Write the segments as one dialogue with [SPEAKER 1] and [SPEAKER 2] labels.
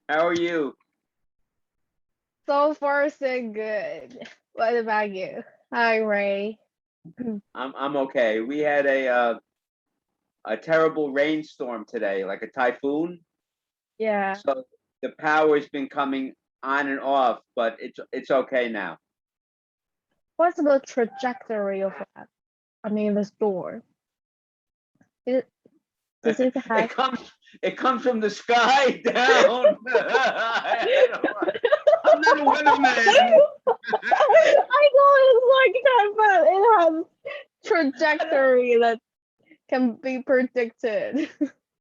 [SPEAKER 1] How are you?
[SPEAKER 2] So far, so good. What about you? Hi, Ray.
[SPEAKER 1] I'm okay. We had a terrible rainstorm today, like a typhoon.
[SPEAKER 2] Yeah.
[SPEAKER 1] So the power's been coming on and off, but it's okay now.
[SPEAKER 2] What's the trajectory of that? I mean, the storm. It, does it
[SPEAKER 1] It
[SPEAKER 2] have?
[SPEAKER 1] comes it comes from the sky down. I'm not a weatherman.
[SPEAKER 2] I know it's like that, but it has trajectory that can be predicted.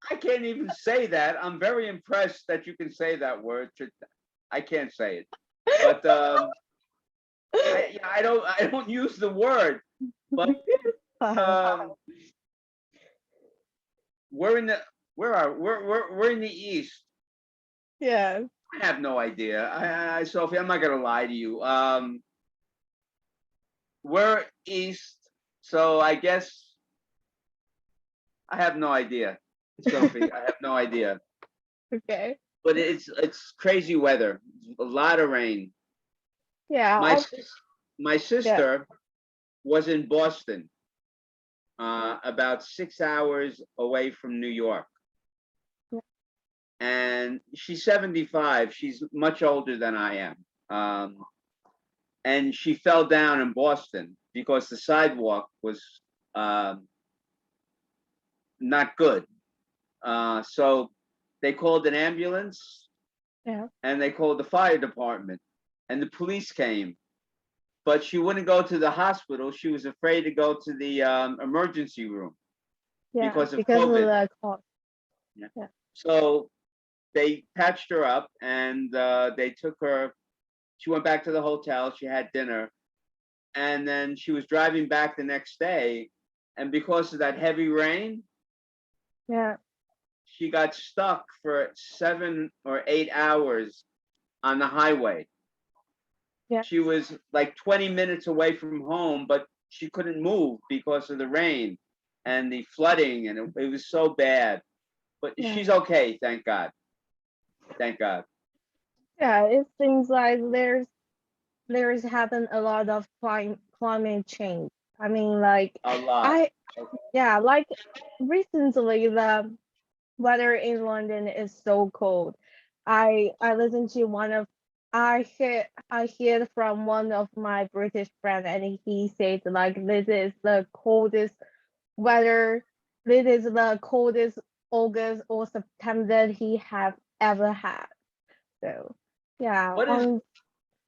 [SPEAKER 1] I can't even say that. I'm very impressed that you can say that word. I can't say it, but I don't use the word. But um, we're in the we're in the east.
[SPEAKER 2] Yeah.
[SPEAKER 1] I have no idea. Sophie, I'm not gonna lie to you. We're east, so I guess I have no idea, Sophie. I have no idea.
[SPEAKER 2] Okay.
[SPEAKER 1] But it's crazy weather. A lot of rain.
[SPEAKER 2] Yeah.
[SPEAKER 1] My my
[SPEAKER 2] Yeah.
[SPEAKER 1] sister was in Boston, about 6 hours away from New York, and she's 75. She's much older than I am. And she fell down in Boston because the sidewalk was um, not good. So they called an ambulance
[SPEAKER 2] Yeah.
[SPEAKER 1] and they called the fire department, and the police came. But she wouldn't go to the hospital. She was afraid to go to the emergency room
[SPEAKER 2] Yeah.
[SPEAKER 1] because of
[SPEAKER 2] Because of
[SPEAKER 1] COVID.
[SPEAKER 2] the cost.
[SPEAKER 1] Yeah.
[SPEAKER 2] Yeah.
[SPEAKER 1] So they patched her up and they took her. She went back to the hotel. She had dinner, and then she was driving back the next day, and because of that heavy rain,
[SPEAKER 2] Yeah.
[SPEAKER 1] she got stuck for 7 or 8 hours on the highway.
[SPEAKER 2] Yeah.
[SPEAKER 1] She was like 20 minutes away from home, but she couldn't move because of the rain and the flooding, and it was so bad. But
[SPEAKER 2] Yeah.
[SPEAKER 1] she's okay, thank God. Thank God.
[SPEAKER 2] Yeah. It seems like there's happened a lot of climate change. I mean, like
[SPEAKER 1] A lot.
[SPEAKER 2] I yeah, like recently the weather in London is so cold. I listened to one of I heard from one of my British friends, and he said like this is the coldest weather. This is the coldest August or September that he have ever had. So yeah,
[SPEAKER 1] What is
[SPEAKER 2] on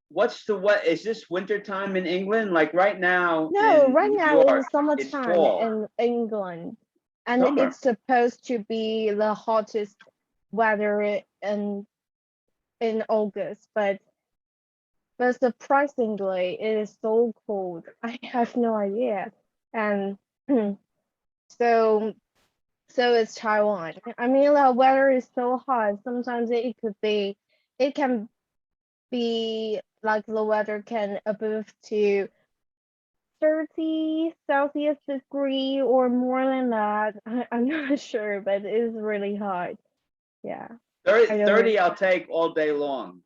[SPEAKER 1] what's the what is this winter time in England? Like right now
[SPEAKER 2] no,
[SPEAKER 1] in
[SPEAKER 2] right
[SPEAKER 1] New
[SPEAKER 2] now
[SPEAKER 1] York,
[SPEAKER 2] is
[SPEAKER 1] it's
[SPEAKER 2] summertime
[SPEAKER 1] fall.
[SPEAKER 2] in England, and
[SPEAKER 1] Summer.
[SPEAKER 2] it's supposed to be the hottest weather in August, but surprisingly, it is so cold. I have no idea, and so so is Taiwan. I mean, the weather is so hot. Sometimes it can be like the weather can above to 30 Celsius degree or more than that. I'm not sure, but it's really hot. Yeah,
[SPEAKER 1] 30,
[SPEAKER 2] I don't know.
[SPEAKER 1] 30 I'll take all day long.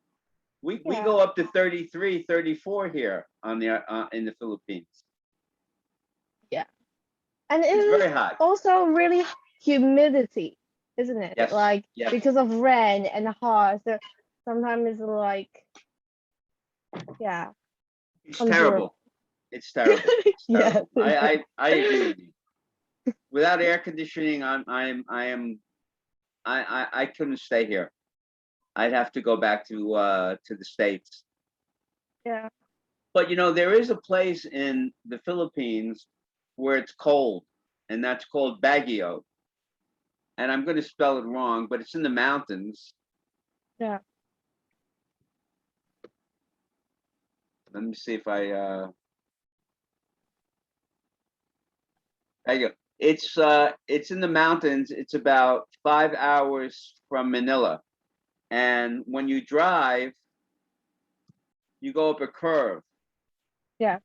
[SPEAKER 1] We
[SPEAKER 2] Yeah,
[SPEAKER 1] go up to 33, 34 here on the in the Philippines.
[SPEAKER 2] yeah. And it
[SPEAKER 1] It's
[SPEAKER 2] is
[SPEAKER 1] very hot.
[SPEAKER 2] also really humidity, isn't it?
[SPEAKER 1] Yes.
[SPEAKER 2] Like
[SPEAKER 1] Yes.
[SPEAKER 2] because of rain and hot, so sometimes it's like, yeah,
[SPEAKER 1] It's
[SPEAKER 2] unbearable.
[SPEAKER 1] terrible. It's terrible. It's
[SPEAKER 2] Yeah,
[SPEAKER 1] terrible. I agree with you. Without air conditioning, I couldn't stay here. I'd have to go back to the States.
[SPEAKER 2] yeah,
[SPEAKER 1] But there is a place in the Philippines where it's cold, and that's called Baguio. And I'm going to spell it wrong, but it's in the mountains.
[SPEAKER 2] yeah.
[SPEAKER 1] Let me see if I Baguio. It's in the mountains. It's about 5 hours from Manila. And when you drive, you go up a curve,
[SPEAKER 2] Yeah,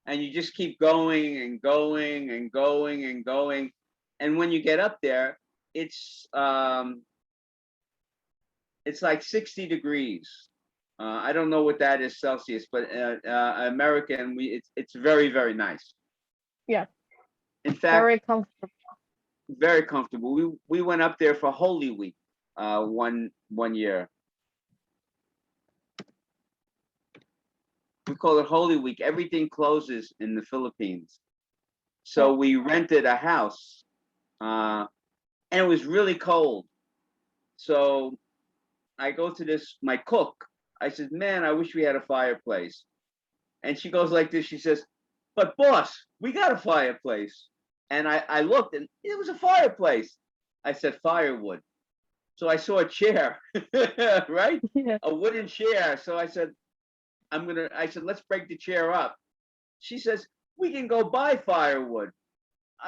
[SPEAKER 1] and you just keep going and going and going and going. And when you get up there, it's it's like 60 degrees. I don't know what that is Celsius, but American, it's very, very nice.
[SPEAKER 2] Yeah,
[SPEAKER 1] In fact,
[SPEAKER 2] very comfortable.
[SPEAKER 1] very comfortable. We went up there for Holy Week, one year. We call it Holy Week. Everything closes in the Philippines, so we rented a house, and it was really cold. So I go to my cook. I said, "Man, I wish we had a fireplace." And she goes like this. She says, "But boss, we got a fireplace." And I looked, and it was a fireplace. I said, "Firewood." So I saw a chair, right?
[SPEAKER 2] Yeah.
[SPEAKER 1] A wooden chair. So I said, I said, "Let's break the chair up." She says, "We can go buy firewood."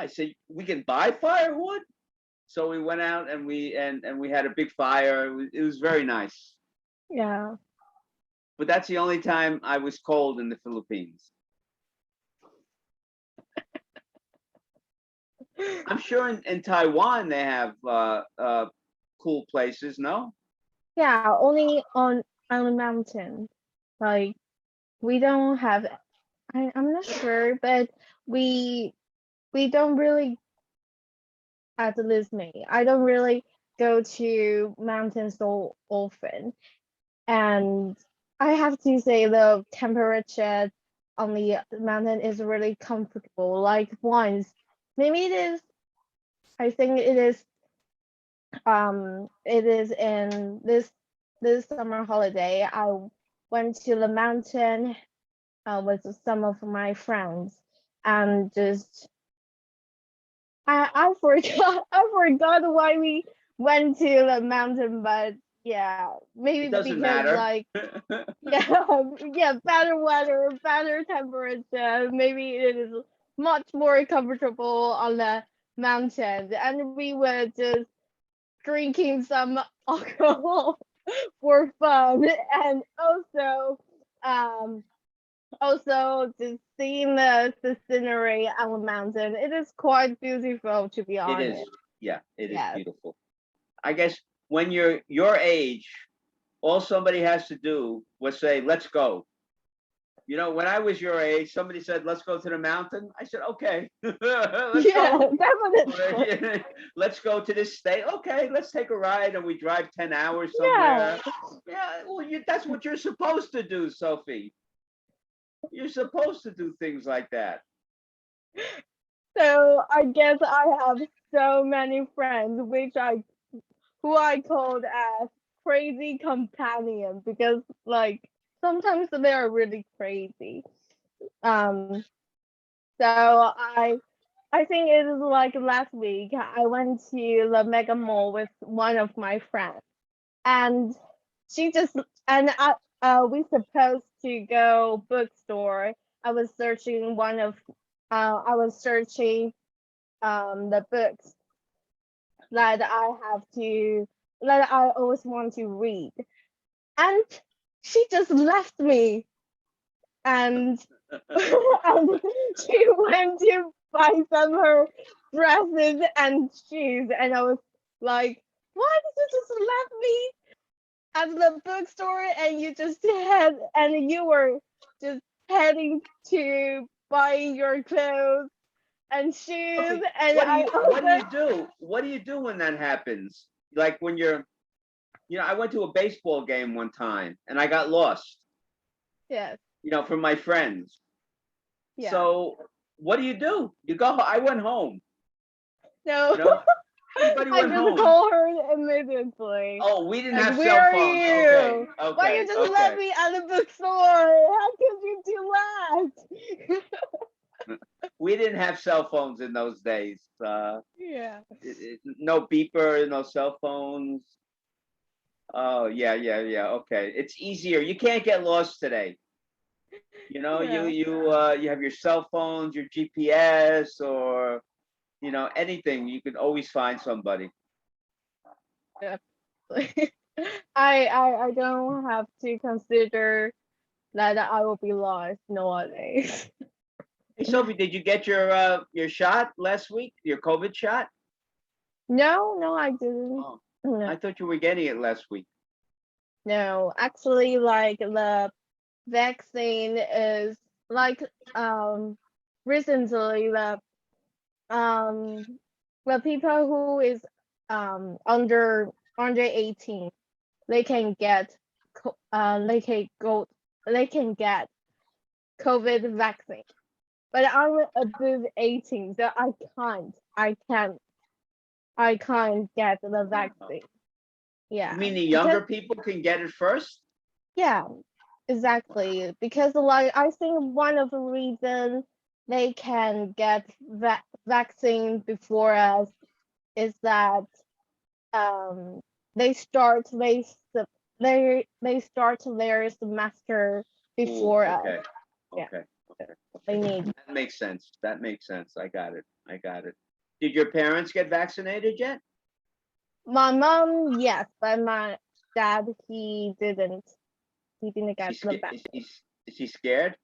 [SPEAKER 1] I said, "We can buy firewood?" So we went out and we had a big fire. It was very nice.
[SPEAKER 2] Yeah.
[SPEAKER 1] But that's the only time I was cold in the Philippines. I'm sure in Taiwan they have cool places, no?
[SPEAKER 2] Yeah, only on the mountain. Like we don't have I'm not sure, but we we don't really, at least me, I don't really go to mountains so often. And I have to say the temperature on the mountain is really comfortable. Like once, maybe it is, I think it is in this summer holiday. I went to the mountain with some of my friends, and just I forgot I forgot why we went to the mountain, but yeah,
[SPEAKER 1] It
[SPEAKER 2] maybe
[SPEAKER 1] doesn't
[SPEAKER 2] because
[SPEAKER 1] matter.
[SPEAKER 2] like yeah, yeah, better weather, better temperature. Maybe it is much more comfortable on the mountain, and we were just drinking some alcohol for fun, and um also just seeing the scenery on the mountain. It is quite beautiful, to be
[SPEAKER 1] It is.
[SPEAKER 2] honest.
[SPEAKER 1] Yeah, it is
[SPEAKER 2] Yes.
[SPEAKER 1] beautiful. I guess when you're your age, all somebody has to do was say, "Let's go." When I was your age, somebody said, "Let's go to the mountain." I said, "Okay, let's
[SPEAKER 2] Yeah,
[SPEAKER 1] go."
[SPEAKER 2] definitely.
[SPEAKER 1] Let's go to this state. Okay, let's take a ride, and we drive 10 hours
[SPEAKER 2] Yeah.
[SPEAKER 1] somewhere. Yeah, well, that's what you're supposed to do, Sophie. You're supposed to do things like that.
[SPEAKER 2] So I guess I have so many friends who I called as crazy companion, because like sometimes they are really crazy. Um so I think it is like last week I went to the Mega Mall with one of my friends, and she just and we supposed to go bookstore. I was searching the books that that I always want to read. And she just left me, and and she went to buy some of her dresses and shoes, and I was like, why did you just left me at the bookstore, and you were just heading to buy your clothes and shoes,
[SPEAKER 1] Sophie,
[SPEAKER 2] and
[SPEAKER 1] what do
[SPEAKER 2] I
[SPEAKER 1] you what do
[SPEAKER 2] also
[SPEAKER 1] you do? What do you do when that happens? Like when I went to a baseball game one time and I got lost,
[SPEAKER 2] yes,
[SPEAKER 1] from my friends.
[SPEAKER 2] yeah.
[SPEAKER 1] So what do? You go. I went home.
[SPEAKER 2] So
[SPEAKER 1] You know, everybody
[SPEAKER 2] I
[SPEAKER 1] went
[SPEAKER 2] just
[SPEAKER 1] home.
[SPEAKER 2] call her immediately.
[SPEAKER 1] Oh, we didn't
[SPEAKER 2] Like,
[SPEAKER 1] have
[SPEAKER 2] where
[SPEAKER 1] cell
[SPEAKER 2] are
[SPEAKER 1] phones. Okay,
[SPEAKER 2] you? Why you
[SPEAKER 1] okay,
[SPEAKER 2] just left
[SPEAKER 1] okay.
[SPEAKER 2] me at the bookstore? How could you do that?
[SPEAKER 1] We didn't have cell phones in those days.
[SPEAKER 2] Yeah.
[SPEAKER 1] No beeper, no cell phones. Oh yeah, yeah, yeah. Okay, it's easier. You can't get lost today.
[SPEAKER 2] Yeah.
[SPEAKER 1] You have your cell phones, your GPS, or anything. You can always find somebody.
[SPEAKER 2] Yeah. I don't have to consider that I will be lost nowadays.
[SPEAKER 1] Hey Sophie, did you get your shot last week? Your COVID shot?
[SPEAKER 2] No, no, I didn't.
[SPEAKER 1] Oh,
[SPEAKER 2] No.
[SPEAKER 1] I thought you were getting it last week.
[SPEAKER 2] No, actually, like the vaccine is like recently um the people who is under 18, they can get they can get COVID vaccine. But I'm above 18, so I can't get the vaccine.
[SPEAKER 1] You
[SPEAKER 2] Yeah,
[SPEAKER 1] mean the
[SPEAKER 2] because
[SPEAKER 1] younger people can get it first?
[SPEAKER 2] yeah, exactly. Because like I think one of the reasons they can get vaccine before us is that um they start they start their semester
[SPEAKER 1] Ooh,
[SPEAKER 2] before us.
[SPEAKER 1] okay,
[SPEAKER 2] Yeah,
[SPEAKER 1] okay, okay,
[SPEAKER 2] they
[SPEAKER 1] okay.
[SPEAKER 2] need.
[SPEAKER 1] That makes sense. That makes sense. I got it. I got it. Did your parents get vaccinated yet?
[SPEAKER 2] My mom, yes, but my dad, he didn't. He didn't get
[SPEAKER 1] She's
[SPEAKER 2] the
[SPEAKER 1] sca-
[SPEAKER 2] vaccine.
[SPEAKER 1] is she scared?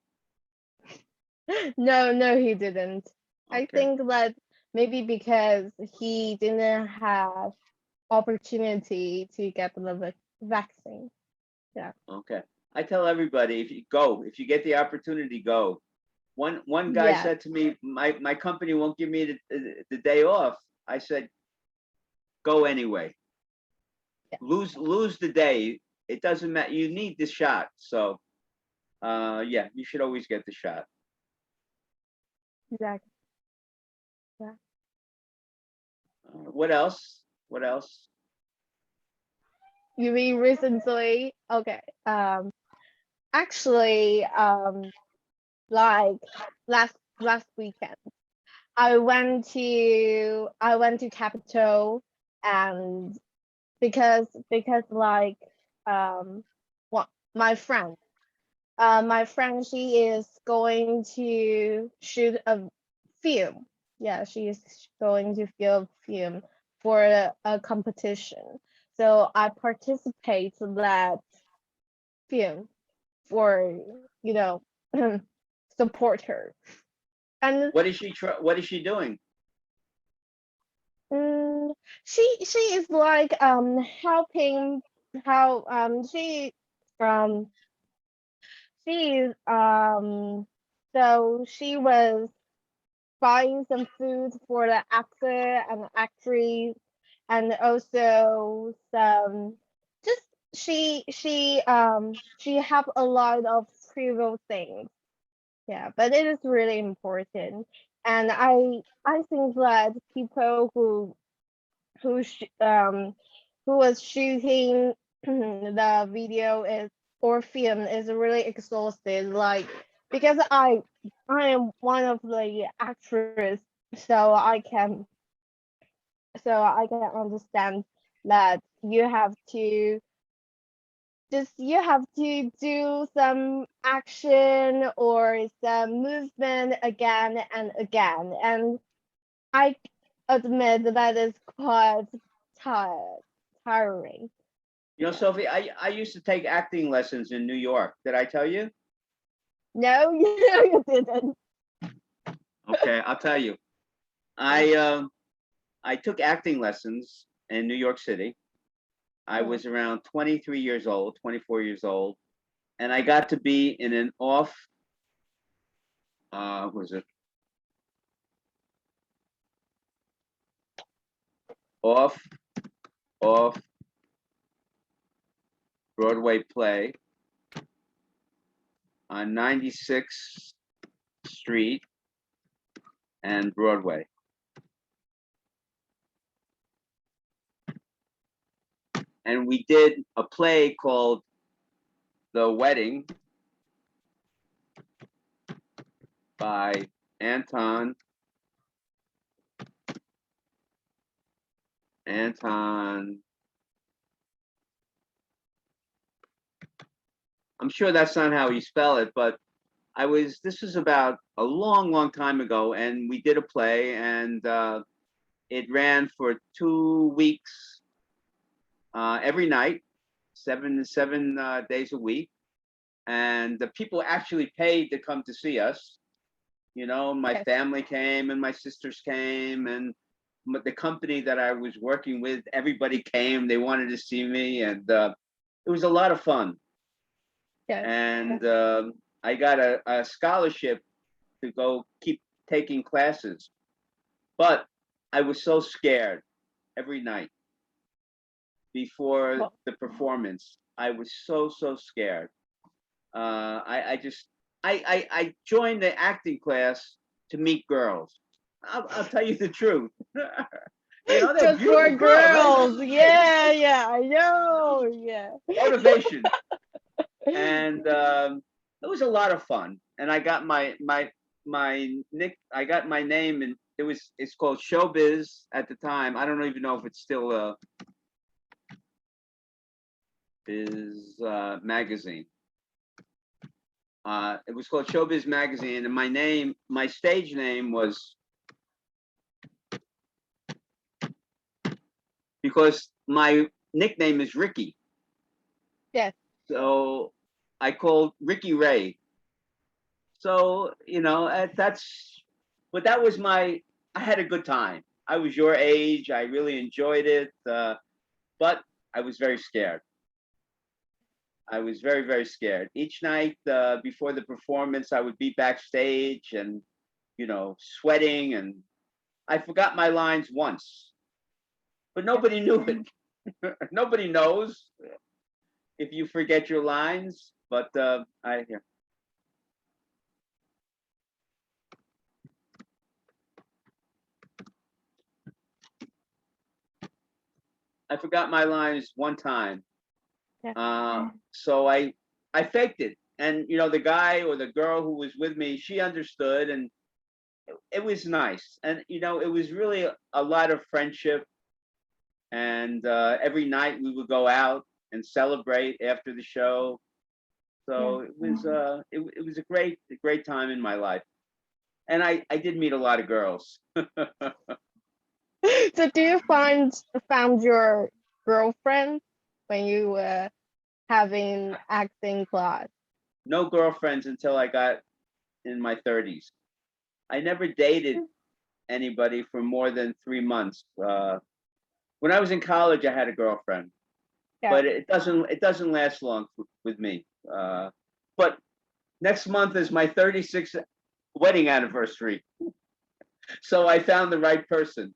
[SPEAKER 2] No, no, he didn't. I
[SPEAKER 1] Okay,
[SPEAKER 2] think that maybe because he didn't have opportunity to get the vaccine. Yeah.
[SPEAKER 1] okay. I tell everybody, if you go, if you get the opportunity, go. One guy
[SPEAKER 2] Yeah.
[SPEAKER 1] said to me, my company won't give me the day off. I said, go anyway.
[SPEAKER 2] Yeah.
[SPEAKER 1] Lose the day. It doesn't matter. You need the shot. So yeah, you should always get the shot.
[SPEAKER 2] Exactly. Yeah.
[SPEAKER 1] What else? What else?
[SPEAKER 2] You mean recently? Okay. Actually, like last weekend, I went to Capitol, and because like what my friend my friend, she is going to shoot a film. Yeah, she is going to film film for a competition. So I participate in that film for, you know, support her. And
[SPEAKER 1] What is she doing?
[SPEAKER 2] mm, she is like helping how um she is so she was buying some food for the actor and actress, and also some just she have a lot of trivial things. Yeah, but it is really important, and I think that people who was shooting the video is or film is really exhausted, like because I am one of the actors, so I can understand that you have to do some action or some movement again and again, and I admit that is quite tired tiring.
[SPEAKER 1] You know,
[SPEAKER 2] Yeah.
[SPEAKER 1] Sophie, I used to take acting lessons in New York. Did I tell you?
[SPEAKER 2] No, you didn't.
[SPEAKER 1] Okay, I'll tell you.
[SPEAKER 2] Yeah.
[SPEAKER 1] I took acting lessons in New York City. I
[SPEAKER 2] Mm.
[SPEAKER 1] was around 23 years old, 24 years old, and I got to be in an was it off off Broadway play on 96th Street and Broadway. And we did a play called The Wedding by Anton Anton. I'm sure that's not how you spell it, but this was about a long, long time ago, and we did a play, and it ran for 2 weeks, every night, seven days a week, and the people actually paid to come to see us. You know, my
[SPEAKER 2] Yes.
[SPEAKER 1] family came, and my sisters came, and the company that I was working with, everybody came. They wanted to see me, and it was a lot of fun.
[SPEAKER 2] Yes.
[SPEAKER 1] And I got a scholarship to go keep taking classes, but I was so scared every night before
[SPEAKER 2] Well,
[SPEAKER 1] the performance. I was so scared. I just I joined the acting class to meet girls. I'll tell you the truth. You know, they're
[SPEAKER 2] just for
[SPEAKER 1] beautiful girls,
[SPEAKER 2] girls.
[SPEAKER 1] right?
[SPEAKER 2] Yeah, yeah, I know. Yeah.
[SPEAKER 1] Motivation. And it was a lot of fun. And I got I got my name, and it's called Showbiz at the time. I don't even know if it's still Biz magazine. It was called Showbiz magazine, and my stage name was, because my nickname is Ricky.
[SPEAKER 2] Yes.
[SPEAKER 1] So I called Ricky Ray. So, you know, but that was I had a good time. I was your age. I really enjoyed it. But I was very scared. I was very scared. Each night before the performance, I would be backstage and, you know, sweating, and I forgot my lines once, but nobody knew it. Nobody knows if you forget your lines, but I forgot my lines one time. So I faked it, and you know, the guy or the girl who was with me, she understood, and it was nice. And you know, it was really a lot of friendship. And every night we would go out and celebrate after the show.
[SPEAKER 2] Yeah.
[SPEAKER 1] So it was a great time in my life. And I did meet a lot of girls.
[SPEAKER 2] So do you found your girlfriend when you were having acting class?
[SPEAKER 1] No girlfriends until I got in my 30s. I never dated anybody for more than 3 months. When I was in college, I had a girlfriend,
[SPEAKER 2] Yeah.
[SPEAKER 1] but it doesn't last long with me. But next month is my 36th wedding anniversary, so I found the right person.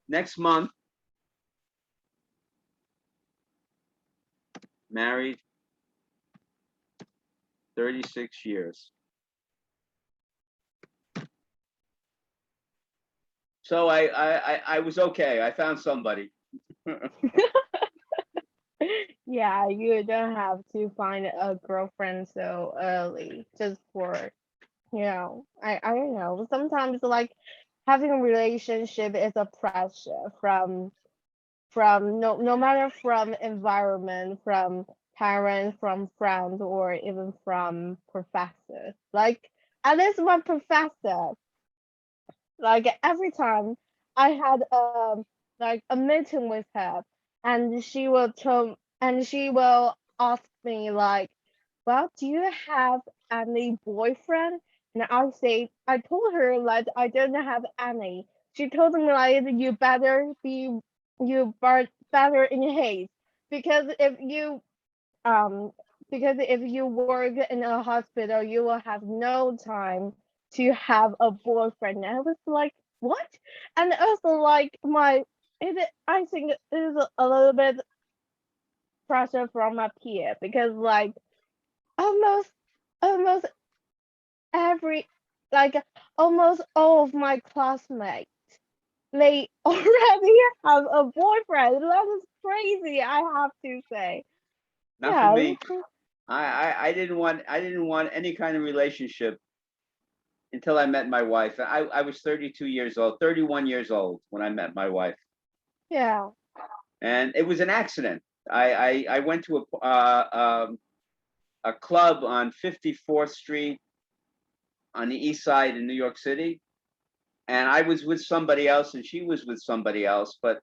[SPEAKER 1] Next month, married, 36 years. So I was okay. I found somebody.
[SPEAKER 2] Yeah, you don't have to find a girlfriend so early just for, I don't know. Sometimes like having a relationship is a pressure from no matter from environment, from parents, from friends, or even from professors. Like at least one professor, like every time I had like a meeting with her, and she will ask me like, well, do you have any boyfriend? And I told her that I don't have any. She told me like better in haste, because um if you work in a hospital, you will have no time to have a boyfriend. And I was like, what? And also like I think it is a little bit pressure from my peer, because like almost almost every like almost all of my classmates, they already have a boyfriend. That is crazy, I have to say.
[SPEAKER 1] Not for
[SPEAKER 2] Yeah.
[SPEAKER 1] me. I didn't want any kind of relationship until I met my wife. I was 32 years old, 31 years old when I met my wife,
[SPEAKER 2] Yeah.
[SPEAKER 1] and it was an accident. I went to a club on 54th Street on the East Side in New York City, and I was with somebody else, and she was with somebody else. But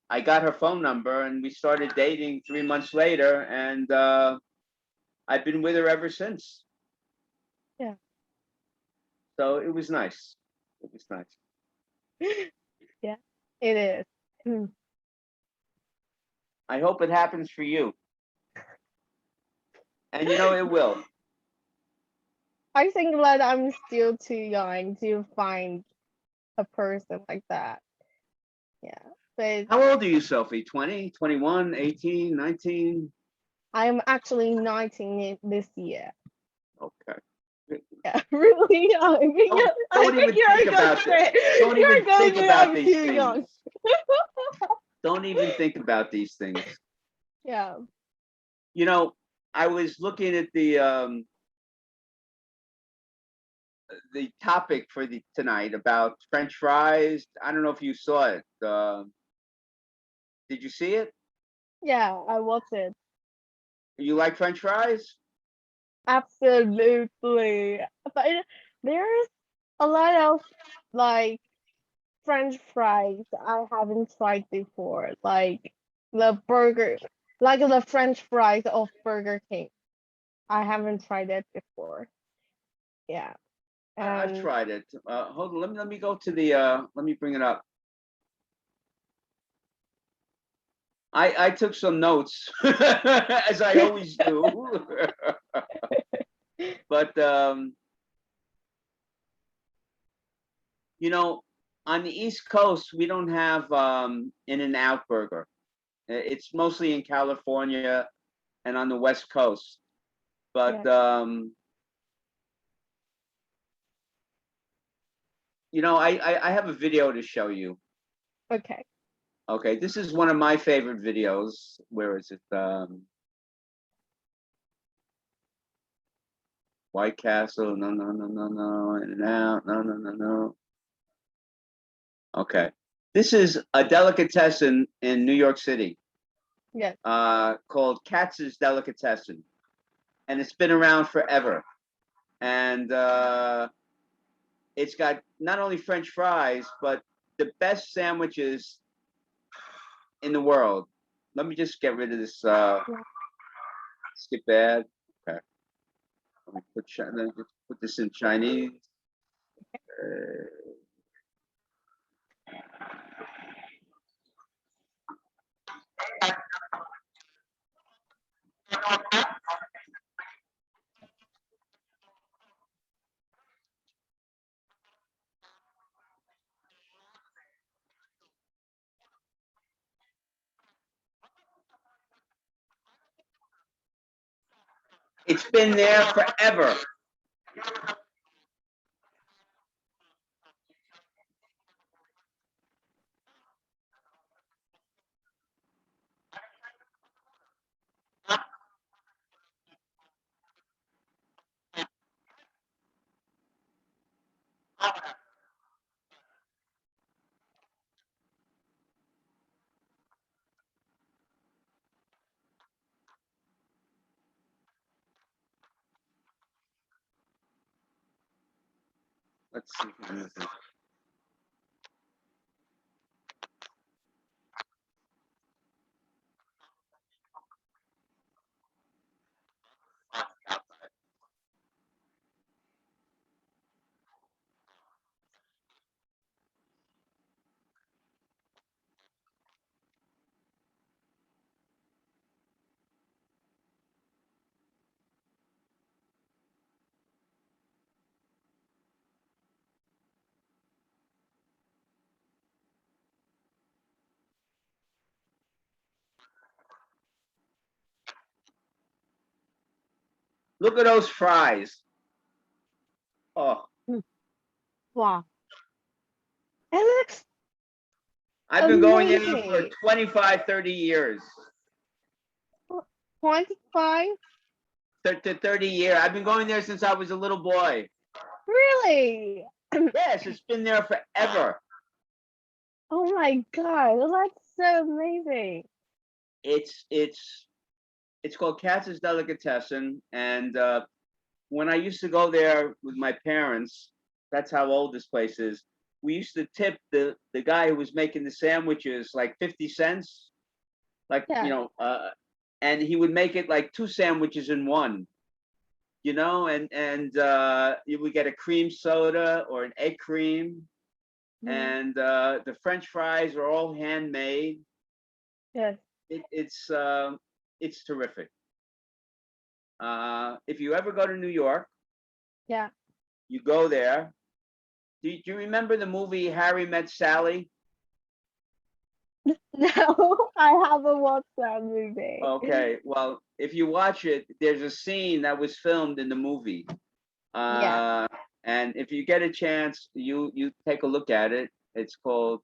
[SPEAKER 1] I got her phone number, and we started dating 3 months later, and I've been with her ever since.
[SPEAKER 2] Yeah.
[SPEAKER 1] So it was nice. It was nice.
[SPEAKER 2] Yeah, it is. Mm.
[SPEAKER 1] I hope it happens for you. And you know it will.
[SPEAKER 2] I think that I'm still too young to find a person like that. Yeah, but
[SPEAKER 1] How old are you, Sophie? 20, 21, 18, 19?
[SPEAKER 2] I'm actually 19 this year.
[SPEAKER 1] Okay.
[SPEAKER 2] Yeah, really young. I
[SPEAKER 1] Don't
[SPEAKER 2] think
[SPEAKER 1] even
[SPEAKER 2] you're
[SPEAKER 1] think
[SPEAKER 2] going
[SPEAKER 1] about
[SPEAKER 2] to
[SPEAKER 1] that.
[SPEAKER 2] say
[SPEAKER 1] Don't
[SPEAKER 2] you're
[SPEAKER 1] even
[SPEAKER 2] going
[SPEAKER 1] think
[SPEAKER 2] to say
[SPEAKER 1] about
[SPEAKER 2] I'm
[SPEAKER 1] these
[SPEAKER 2] too
[SPEAKER 1] things.
[SPEAKER 2] young.
[SPEAKER 1] Don't even think about these things.
[SPEAKER 2] Yeah.
[SPEAKER 1] You know, I was looking at the topic for the tonight about French fries. I don't know if you saw it. Did you see it?
[SPEAKER 2] Yeah, I watched it.
[SPEAKER 1] You like French fries?
[SPEAKER 2] Absolutely. But there's a lot of like French fries I haven't tried before, like the burger, like the French fries of Burger King. I haven't tried it before. Yeah,
[SPEAKER 1] I've
[SPEAKER 2] and
[SPEAKER 1] tried it. Hold on. Let me go to the. Let me bring it up. I took some notes as I always do. But you know, on the East Coast, we don't have In-N-Out Burger. It's mostly in California and on the West Coast. But
[SPEAKER 2] yeah,
[SPEAKER 1] you know, I have a video to show you.
[SPEAKER 2] okay.
[SPEAKER 1] Okay, this is one of my favorite videos. Where is it? White Castle. No, no, no, no, no. In-N-Out. No, no, no, no. Okay. This is a delicatessen in New York City,
[SPEAKER 2] Yes,
[SPEAKER 1] called Katz's Delicatessen, and it's been around forever. And it's got not only French fries, but the best sandwiches in the world. Let me just get rid of this
[SPEAKER 2] yeah.
[SPEAKER 1] skip ad. Okay. Let me let me just put this in Chinese. Uh, it's been there forever. Let's see. Look at those fries. Oh,
[SPEAKER 2] Mm. Wow, it looks
[SPEAKER 1] I've been going there for
[SPEAKER 2] amazing.
[SPEAKER 1] 25, 30 years.
[SPEAKER 2] 25?
[SPEAKER 1] To 30 years. I've been going there since I was a little boy.
[SPEAKER 2] Really?
[SPEAKER 1] Yes, it's been there forever.
[SPEAKER 2] Oh my God, that's so amazing.
[SPEAKER 1] It's it's it's called Katz's Delicatessen, and when I used to go there with my parents, that's how old this place is. We used to tip the guy who was making the sandwiches like 50 cents, like
[SPEAKER 2] Yeah.
[SPEAKER 1] and he would make it like two sandwiches in one, and you would get a cream soda or an egg cream,
[SPEAKER 2] Mhm.
[SPEAKER 1] and the French fries are all handmade.
[SPEAKER 2] Yes.
[SPEAKER 1] it's terrific. If you ever go to New York,
[SPEAKER 2] Yeah.
[SPEAKER 1] you go there. Do you remember the movie Harry Met Sally?
[SPEAKER 2] No, I haven't watched that movie.
[SPEAKER 1] Okay, well, if you watch it, there's a scene that was filmed in the movie.
[SPEAKER 2] Yeah.
[SPEAKER 1] Uh, and if you get a chance, you take a look at it. It's called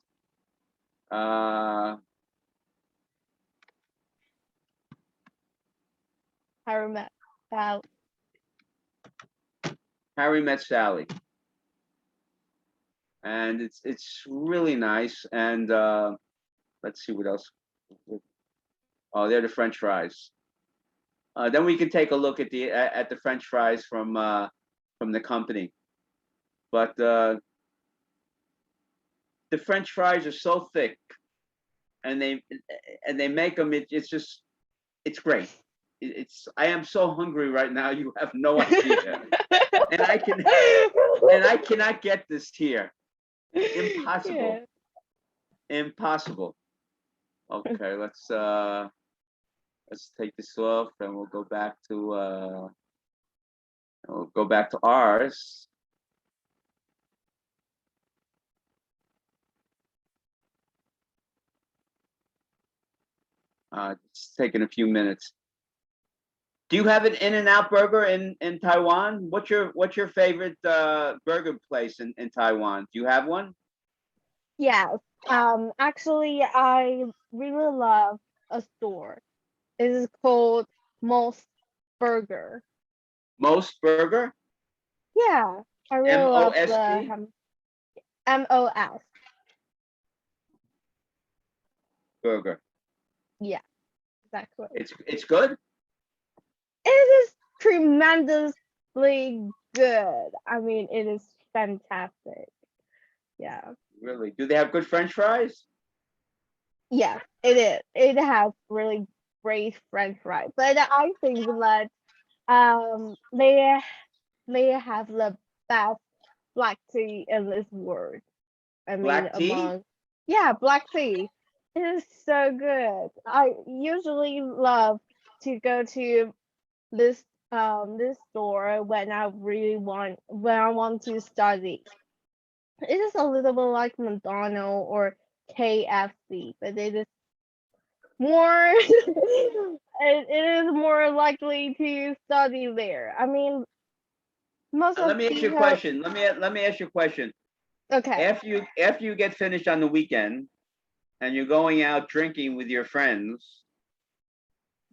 [SPEAKER 1] uh,
[SPEAKER 2] Harry Met Sally.
[SPEAKER 1] Harry Met Sally, and it's really nice. And let's see what else. Oh, they're the French fries. Then we can take a look at the French fries from the company. But the French fries are so thick, and they make them. It's just it's great. It's I am so hungry right now. You have no idea, and I cannot get this here. Impossible.
[SPEAKER 2] Yeah.
[SPEAKER 1] Impossible. Okay, let's take this off, and we'll go back to ours. It's taking a few minutes. Do you have an In-N-Out burger in Taiwan? What's your favorite burger place in Taiwan? Do you have one?
[SPEAKER 2] Yes. Actually, I really love a store. It is called Moss Burger.
[SPEAKER 1] Most burger?
[SPEAKER 2] Yeah, I really
[SPEAKER 1] M O
[SPEAKER 2] love
[SPEAKER 1] S
[SPEAKER 2] the
[SPEAKER 1] T
[SPEAKER 2] MOS.
[SPEAKER 1] burger.
[SPEAKER 2] Yeah, exactly.
[SPEAKER 1] It's good?
[SPEAKER 2] It is tremendously good. I mean, it is fantastic. Yeah.
[SPEAKER 1] Really? Do they have good French fries?
[SPEAKER 2] Yes, it is. It has really great French fries. But I think that they have the best black tea in this world. I mean,
[SPEAKER 1] Black tea?
[SPEAKER 2] among black tea. It is so good. I usually love to go to this store when I want to study. It is a little bit like McDonald's or KFC, but it is more it is more likely to study there. I mean, most of
[SPEAKER 1] Let me ask you a
[SPEAKER 2] people.
[SPEAKER 1] question. Let me ask you a question.
[SPEAKER 2] Okay,
[SPEAKER 1] After you get finished on the weekend and you're going out drinking with your friends,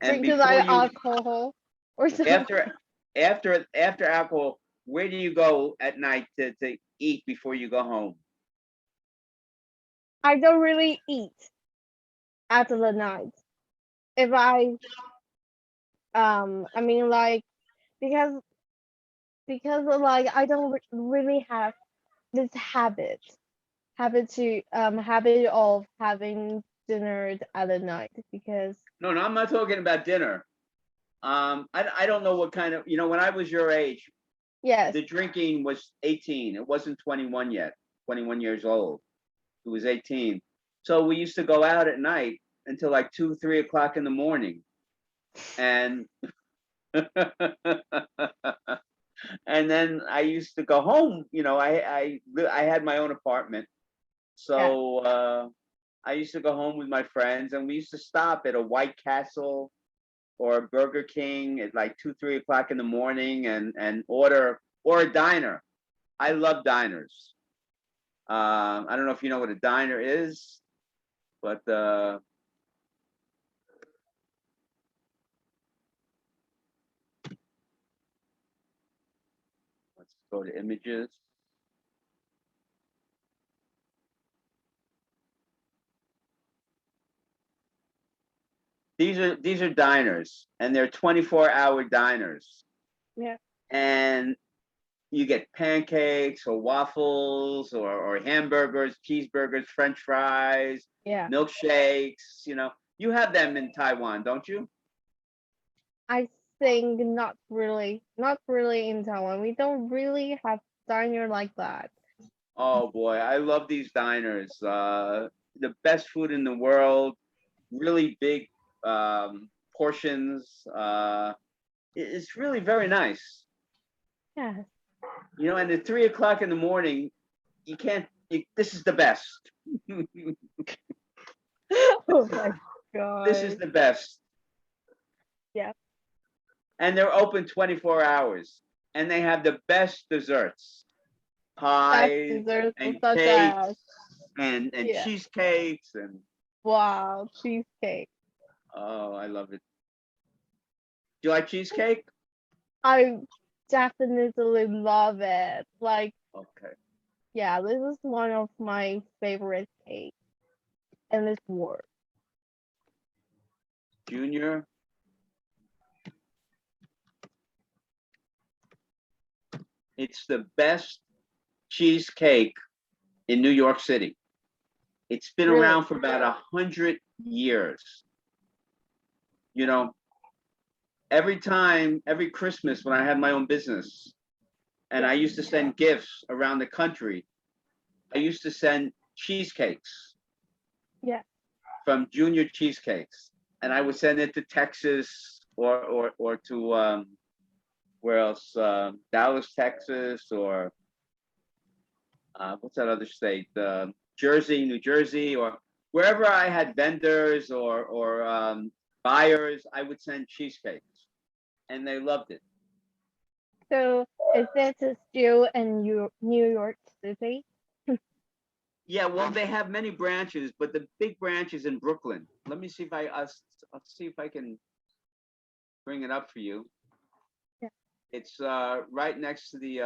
[SPEAKER 1] and
[SPEAKER 2] drink to
[SPEAKER 1] before
[SPEAKER 2] like
[SPEAKER 1] you
[SPEAKER 2] alcohol or something.
[SPEAKER 1] after after alcohol, where do you go at night to eat before you go home?
[SPEAKER 2] I don't really eat after the night. If I mean like because like I don't really have this habit of having dinner at the night because
[SPEAKER 1] No, I'm not talking about dinner. I don't know what kind of, when I was your age,
[SPEAKER 2] yes,
[SPEAKER 1] the drinking was 18. It wasn't 21 yet, 21 years old. It was 18. So we used to go out at night until like 2, 3 o'clock in the morning. And and then I used to go home. I had my own apartment.
[SPEAKER 2] yeah.
[SPEAKER 1] So I used to go home with my friends, and we used to stop at a White Castle or a Burger King at like 2, 3 o'clock in the morning, and order, or a diner. I love diners. I don't know if you know what a diner is, but let's go to images. These are diners, and they're 24-hour diners,
[SPEAKER 2] Yeah.
[SPEAKER 1] and you get pancakes or waffles or hamburgers, cheeseburgers, French fries,
[SPEAKER 2] Yeah.
[SPEAKER 1] milkshakes. You have them in Taiwan, don't you?
[SPEAKER 2] I think not really in Taiwan. We don't really have diner like that.
[SPEAKER 1] Oh boy, I love these diners. The best food in the world. Really big. portions. It's really very nice.
[SPEAKER 2] Yes.
[SPEAKER 1] And at 3 o'clock in the morning, you can't. This is the best.
[SPEAKER 2] Oh my
[SPEAKER 1] This is
[SPEAKER 2] god.
[SPEAKER 1] the best.
[SPEAKER 2] Yeah.
[SPEAKER 1] And they're open 24 hours. And they have the best desserts,
[SPEAKER 2] Best
[SPEAKER 1] pies
[SPEAKER 2] desserts
[SPEAKER 1] and
[SPEAKER 2] such
[SPEAKER 1] cakes
[SPEAKER 2] as,
[SPEAKER 1] and
[SPEAKER 2] yeah.
[SPEAKER 1] cheesecakes and
[SPEAKER 2] Wow, cheesecake.
[SPEAKER 1] oh, I love it. Do you like cheesecake?
[SPEAKER 2] I definitely love it. Like,
[SPEAKER 1] Okay.
[SPEAKER 2] yeah, this is one of my favorite cakes in this world.
[SPEAKER 1] Junior, it's the best cheesecake in New York City. It's been
[SPEAKER 2] Really?
[SPEAKER 1] around for about 100 years. You know, every Christmas when I had my own business, and I used to send gifts around the country, I used to send cheesecakes
[SPEAKER 2] Yeah.
[SPEAKER 1] from Junior Cheesecakes, and I would send it to Texas or to where else? Dallas, Texas, or what's that other state? Jersey, New Jersey, or wherever I had vendors or buyers, I would send cheesecakes, and they loved it.
[SPEAKER 2] So is it still in New York City?
[SPEAKER 1] Yeah, well, they have many branches, but the big branch is in Brooklyn. Let me see if I'll see if I can bring it up for you.
[SPEAKER 2] Yeah.
[SPEAKER 1] It's right next to the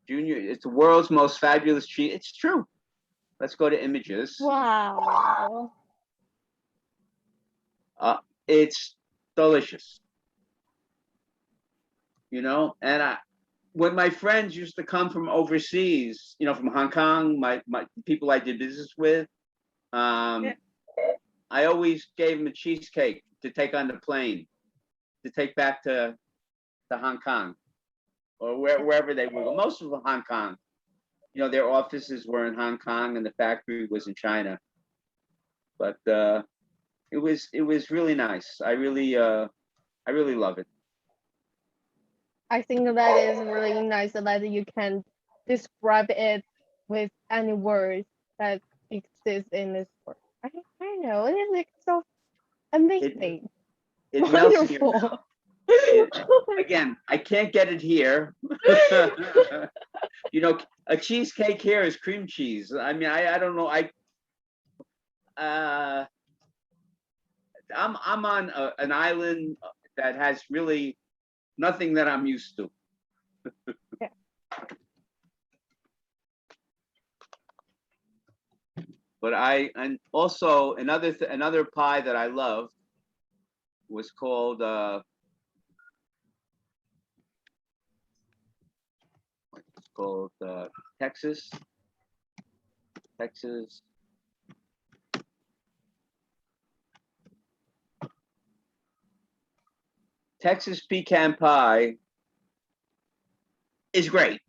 [SPEAKER 1] Junior. It's the world's most fabulous cheese. It's true. Let's go to images.
[SPEAKER 2] Wow.
[SPEAKER 1] It's delicious. And when my friends used to come from overseas, from Hong Kong, my people I did business with,
[SPEAKER 2] Yeah.
[SPEAKER 1] I always gave them a cheesecake to take on the plane, to take back to Hong Kong or wherever they would go. Most of them Hong Kong. Their offices were in Hong Kong and the factory was in China. But it was really nice. I really love it.
[SPEAKER 2] I think that is really nice that you can describe it with any words that exist in this world. I know it is like so
[SPEAKER 1] It
[SPEAKER 2] amazing,
[SPEAKER 1] it melts in your mouth.
[SPEAKER 2] wonderful.
[SPEAKER 1] Again, I can't get it here. A cheesecake here is cream cheese. I mean, I don't know. Uh, I'm on an island that has really nothing that I'm used to.
[SPEAKER 2] Yeah.
[SPEAKER 1] But and also another pie that I loved was called Texas Texas Texas pecan pie is great.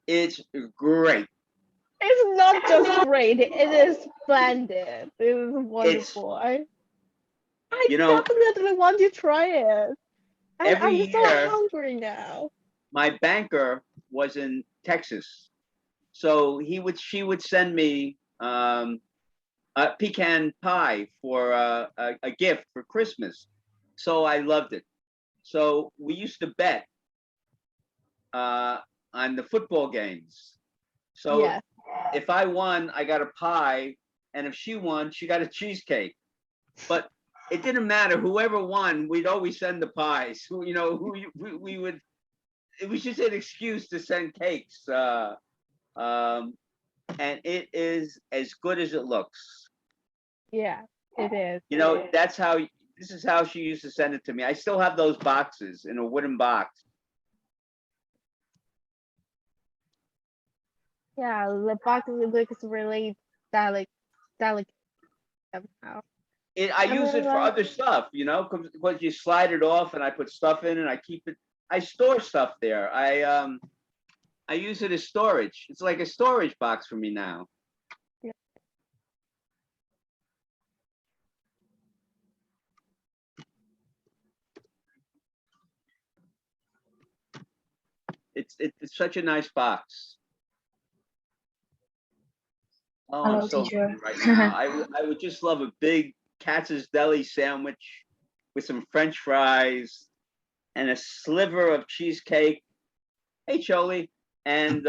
[SPEAKER 1] It's great.
[SPEAKER 2] It's not just great, it is splendid. It is
[SPEAKER 1] It's
[SPEAKER 2] wonderful. I
[SPEAKER 1] you know
[SPEAKER 2] definitely want to try it.
[SPEAKER 1] every
[SPEAKER 2] I'm so
[SPEAKER 1] year
[SPEAKER 2] hungry now.
[SPEAKER 1] my banker was in Texas, so she would send me a pecan pie for a gift for Christmas. So I loved it. So we used to bet uh, on the football games. So
[SPEAKER 2] Yes.
[SPEAKER 1] if I won, I got a pie, and if she won, she got a cheesecake. But it didn't matter. Whoever won, we'd always send the pies. We would. It was just an excuse to send cakes, and it is as good as it looks.
[SPEAKER 2] Yeah, it is.
[SPEAKER 1] That's how. This is how she used to send it to me. I still have those boxes in a wooden box.
[SPEAKER 2] Yeah, the box looks really delicate, delicate somehow.
[SPEAKER 1] I
[SPEAKER 2] I
[SPEAKER 1] use
[SPEAKER 2] mean,
[SPEAKER 1] it for
[SPEAKER 2] like,
[SPEAKER 1] other stuff, you know, because you slide it off and I put stuff in and I keep it. I store stuff there. I use it as storage. It's like a storage box for me now.
[SPEAKER 2] yeah,
[SPEAKER 1] It's such a nice box. Oh, I'm
[SPEAKER 3] Hello,
[SPEAKER 1] so
[SPEAKER 3] teacher.
[SPEAKER 1] hungry right now. I would just love a big Katz's Deli sandwich with some French fries and a sliver of cheesecake. Hey, Choli, and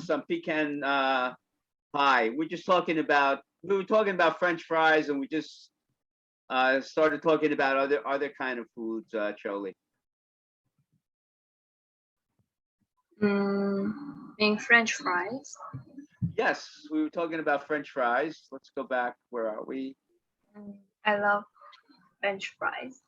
[SPEAKER 1] some pecan pie. We were talking about French fries, and we just started talking about other kind of foods, Choli.
[SPEAKER 3] In French fries.
[SPEAKER 1] Yes, we were talking about French fries. Let's go back. Where are we?
[SPEAKER 3] I love French fries.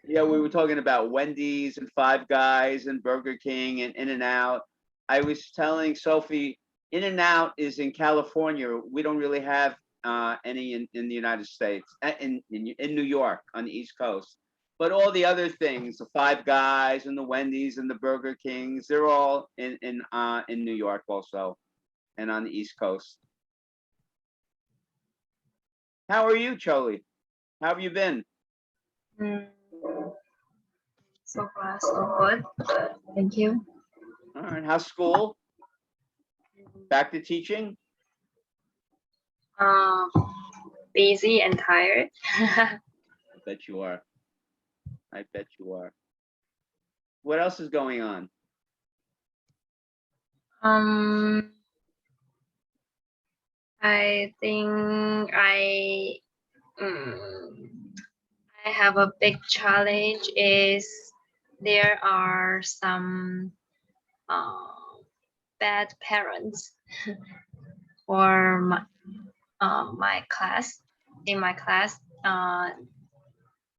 [SPEAKER 1] Yeah, we were talking about Wendy's and Five Guys and Burger King and In-N-Out. I was telling Sophie, In-N-Out is in California. We don't really have any in the United States, in New York on the East Coast. But all the other things, the Five Guys and the Wendy's and the Burger Kings, they're all in New York also, and on the East Coast. How are you, Choli? How have you been?
[SPEAKER 3] Mm, so far, so good. Thank you.
[SPEAKER 1] All right. How's school? Back to teaching?
[SPEAKER 3] Um, Busy and tired.
[SPEAKER 1] I bet you are. I bet you are. What else is going on?
[SPEAKER 3] um, I think mm, I have a big challenge. Is there are some bad parents for my class. In my class,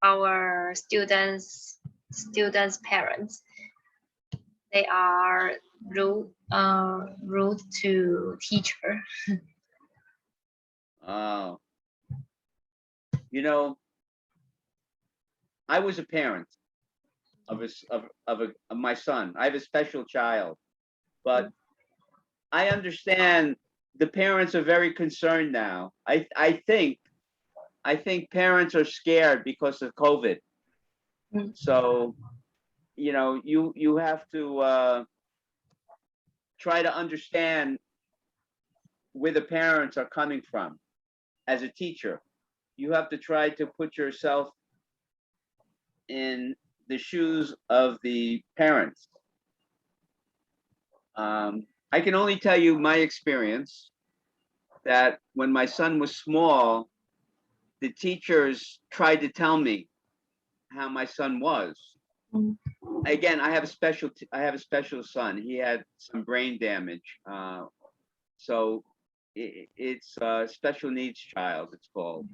[SPEAKER 3] our students parents, they are rude to teacher.
[SPEAKER 1] Oh, you know, I was a parent of my son. I have a special child, but I understand the parents are very concerned now. I think parents are scared because of COVID.
[SPEAKER 3] Mm.
[SPEAKER 1] So, you have to try to understand where the parents are coming from as a teacher. You have to try to put yourself in the shoes of the parents. I can only tell you my experience that when my son was small, the teachers tried to tell me how my son was.
[SPEAKER 3] Mm.
[SPEAKER 1] Again, I have a special son. He had some brain damage, so it's a special needs child. It's called.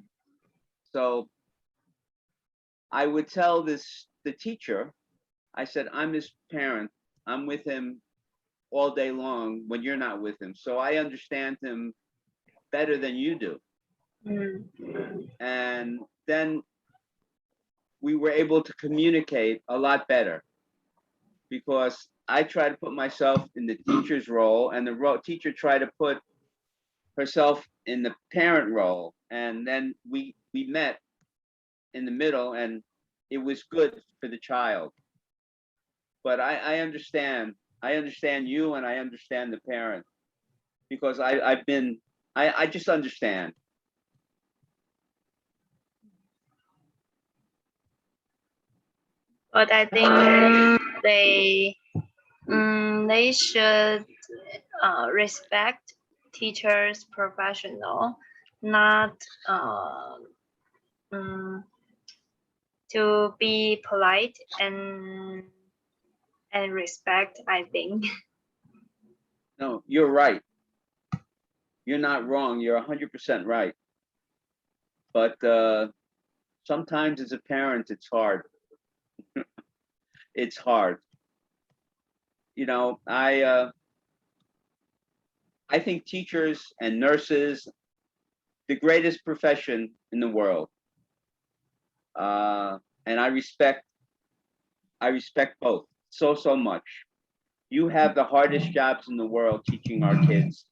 [SPEAKER 1] So I would tell the teacher. I said, I'm his parent. I'm with him all day long when you're not with him. So I understand him better than you do.
[SPEAKER 3] Mm.
[SPEAKER 1] And then we were able to communicate a lot better because I try to put myself in the teacher's role and the teacher tried to put herself in the parent role. And then we met in the middle and it was good for the child. But I understand you and I understand the parent because I just understand.
[SPEAKER 3] But I think they should respect teachers professional, not mm, to be polite and respect, I think.
[SPEAKER 1] No, you're right. You're not wrong. You're 100% right. But sometimes as a parent, it's hard. It's hard. You know, I think teachers and nurses, the greatest profession in the world. And I respect both so much. You have the hardest jobs in the world teaching our kids.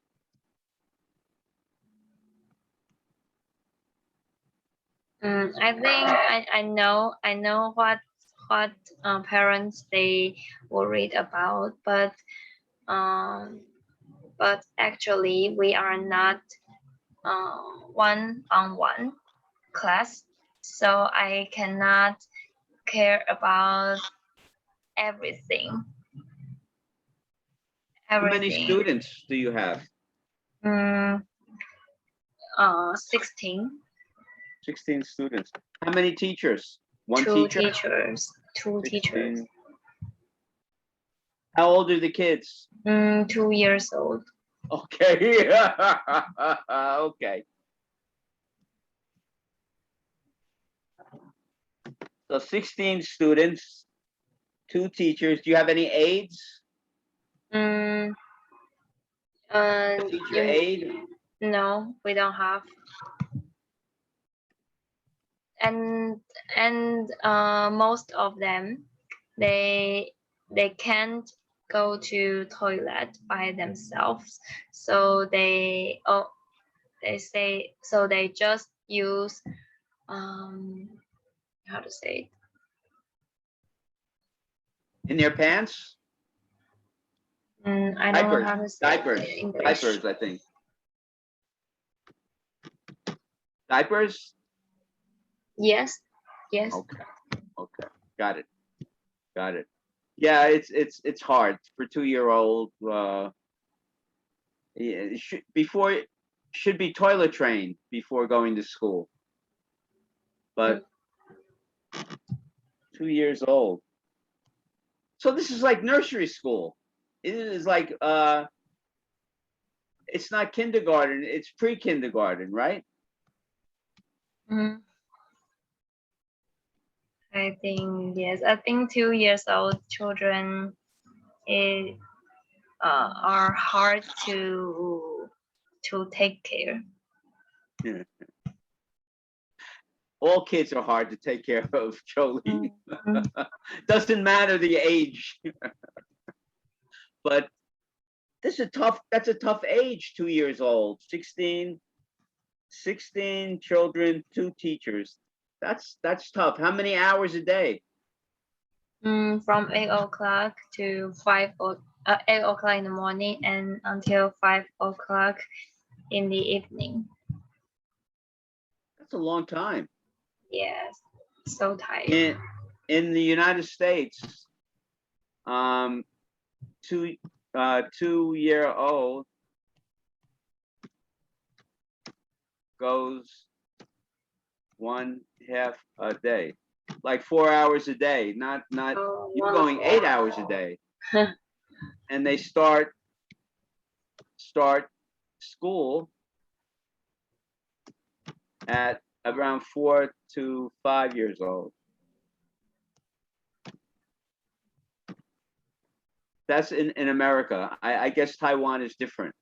[SPEAKER 3] I think I know what parents they worried about, but actually we are not one-on-one class, so I cannot care about everything.
[SPEAKER 1] How many
[SPEAKER 3] Everything.
[SPEAKER 1] students do you have?
[SPEAKER 3] 16.
[SPEAKER 1] 16 students. How many teachers? One
[SPEAKER 3] Two
[SPEAKER 1] teacher?
[SPEAKER 3] teachers. Two
[SPEAKER 1] 16.
[SPEAKER 3] teachers.
[SPEAKER 1] How old are the kids?
[SPEAKER 3] 2 years old.
[SPEAKER 1] Okay. Okay. So 16 students, 2 teachers. Do you have any aides?
[SPEAKER 3] Mm,
[SPEAKER 1] A teacher aide?
[SPEAKER 3] no, we don't have. And most of them, they can't go to toilet by themselves, so they say, so they just use how to say it?
[SPEAKER 1] In their pants?
[SPEAKER 3] I don't know how to say it
[SPEAKER 1] Diapers.
[SPEAKER 3] in English.
[SPEAKER 1] Diapers, I think. Diapers?
[SPEAKER 3] Yes.
[SPEAKER 1] Okay. Okay. Got it. Got it. Yeah, it's hard for 2-year-old. Yeah, should be toilet trained before going to school. But 2 years old. So this is like nursery school. It is like it's not kindergarten, it's pre-kindergarten, right?
[SPEAKER 3] Mhm. I think yes. I think 2 years old children are hard to take care.
[SPEAKER 1] All kids are hard to take care of, Jolie.
[SPEAKER 3] Mm.
[SPEAKER 1] Doesn't matter the age. But that's a tough age, 2 years old. 16 children, 2 teachers. That's tough. How many hours a day?
[SPEAKER 3] From 8 o'clock to 8 o'clock in the morning and until 5 o'clock in the evening.
[SPEAKER 1] That's a long time.
[SPEAKER 3] Yes, so tired.
[SPEAKER 1] In the United States, 2-year-old goes 1/2 a day, like 4 hours a day, not
[SPEAKER 3] Oh,
[SPEAKER 1] you're going 8 hours a day. And they start school at around 4 to 5 years old. That's in America. I guess Taiwan is different.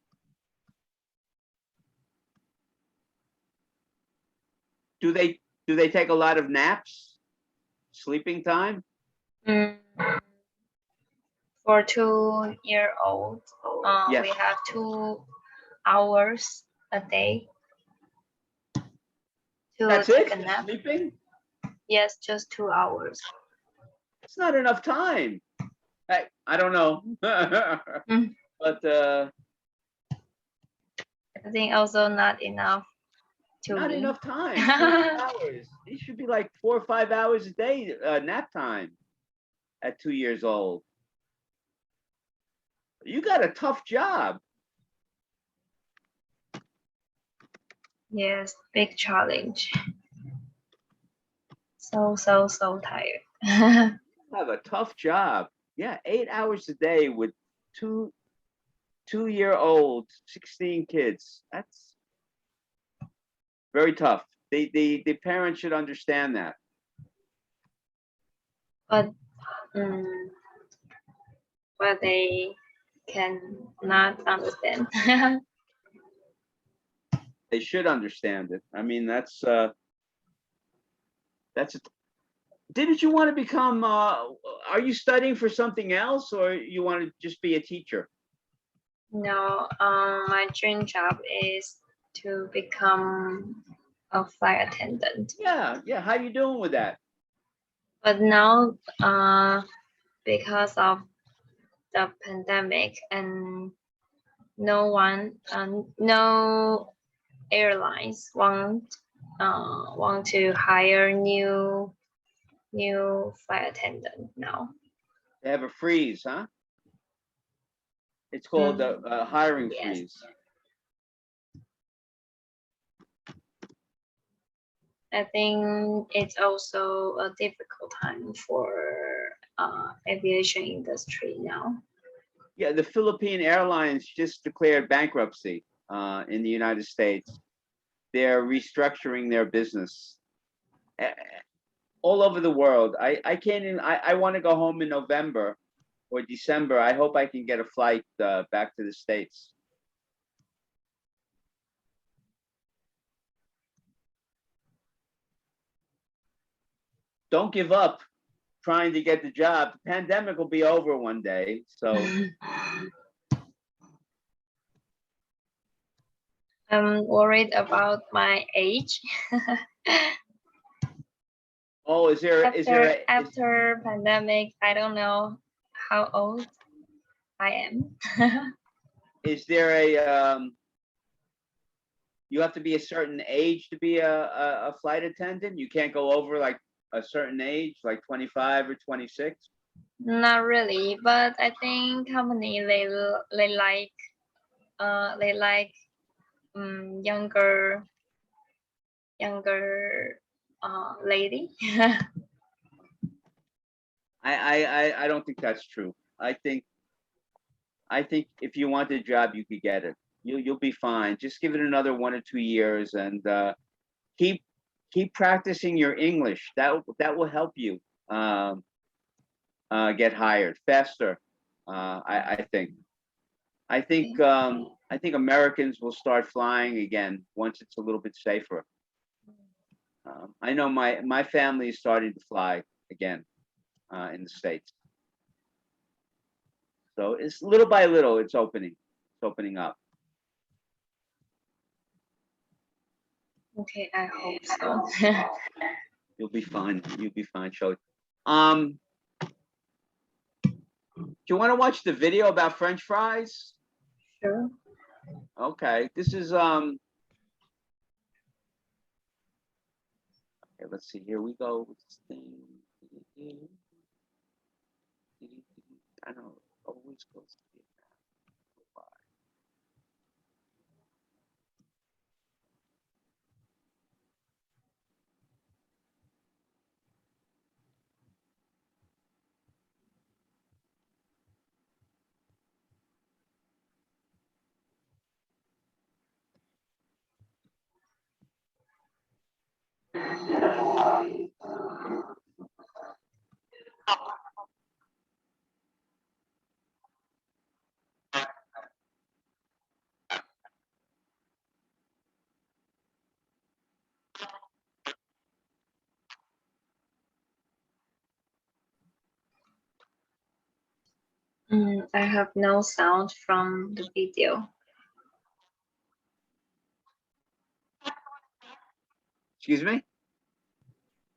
[SPEAKER 1] Do they take a lot of naps? Sleeping time?
[SPEAKER 3] For 2-year-old,
[SPEAKER 1] Yes.
[SPEAKER 3] we have 2 hours a day to
[SPEAKER 1] That's
[SPEAKER 3] take
[SPEAKER 1] it?
[SPEAKER 3] a nap.
[SPEAKER 1] Sleeping?
[SPEAKER 3] Yes, just 2 hours.
[SPEAKER 1] It's not enough time. I don't know. But
[SPEAKER 3] I think also not enough to
[SPEAKER 1] not
[SPEAKER 3] me.
[SPEAKER 1] enough time. 2 hours. It should be like 4 or 5 hours a day nap time at 2 years old. You got a tough job.
[SPEAKER 3] Yes, big challenge. So tired.
[SPEAKER 1] You have a tough job. Yeah, 8 hours a day with 2-year-old, 16 kids. That's very tough. The parents should understand that.
[SPEAKER 3] But they can not understand.
[SPEAKER 1] They should understand it. I mean, that's That's it. Didn't you want to become, are you studying for something else or you want to just be a teacher?
[SPEAKER 3] No, my dream job is to become a flight attendant.
[SPEAKER 1] Yeah, yeah. How you doing with that?
[SPEAKER 3] But now, because of the pandemic and no airlines want to hire new flight attendant now.
[SPEAKER 1] They have a freeze, huh? It's called the hiring
[SPEAKER 3] Yes.
[SPEAKER 1] freeze.
[SPEAKER 3] I think it's also a difficult time for aviation industry now.
[SPEAKER 1] Yeah, the Philippine Airlines just declared bankruptcy in the United States. They're restructuring their business all over the world. I can't even, I want to go home in November or December. I hope I can get a flight back to the States. Don't give up trying to get the job. The pandemic will be over one day. So
[SPEAKER 3] I'm worried about my age.
[SPEAKER 1] oh,
[SPEAKER 3] After pandemic, I don't know how old I am.
[SPEAKER 1] is there a you have to be a certain age to be a flight attendant? You can't go over like a certain age, like 25 or 26?
[SPEAKER 3] Not really, but I think company they like younger lady.
[SPEAKER 1] I don't think that's true. I think if you want the job, you could get it. You'll be fine. Just give it another 1 or 2 years and keep practicing your English. That will help you get hired faster. I think. I think Americans will start flying again once it's a little bit safer. I know my family is starting to fly again in the States. So it's little by little, it's opening up.
[SPEAKER 3] Okay, I hope so.
[SPEAKER 1] You'll be fine. You'll be fine. So, do you want to watch the video about French fries?
[SPEAKER 3] Sure.
[SPEAKER 1] Okay, this is okay, let's see. Here we go with this thing. I know it always goes to the
[SPEAKER 3] I have no sound from the video.
[SPEAKER 1] Excuse me?